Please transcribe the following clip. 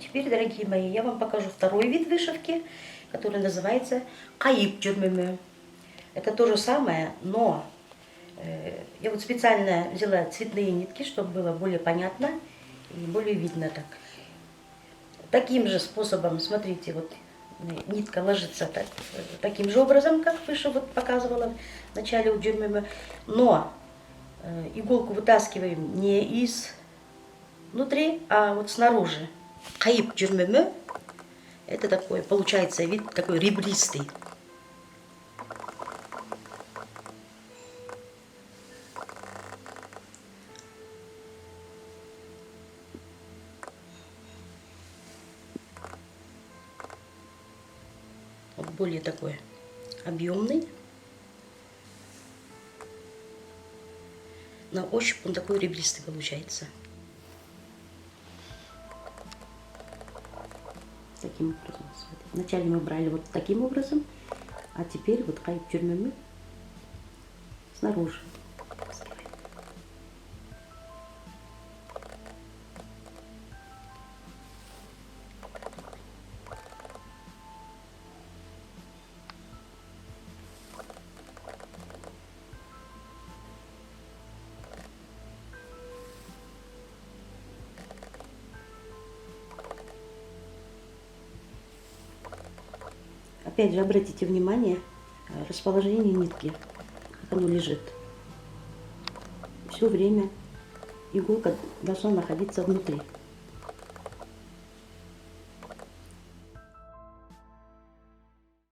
теперь, дорогие мои, я вам покажу второй вид вышивки, который называется кайып жүрмөмө. Это то же самое, но я вот специально взяла цветные нитки, чтобы было более понятно и более видно так. Таким же способом, смотрите, вот нитка ложится таким же образом, как выше вот показывала в начале у жүрмөмө, но иголку вытаскиваем не из внутри, а вот снаружи. Кайып жүрмөмө — это такой, получается, вид такой ребристый. Вот более такой объемный. На ощупь он такой ребристый получается. Таким образом. Вначале мы брали вот таким образом, а теперь вот кайып жүрмөмө снаружи. Опять же, обратите внимание, расположение нитки, как оно лежит. Все время иголка должна находиться внутри.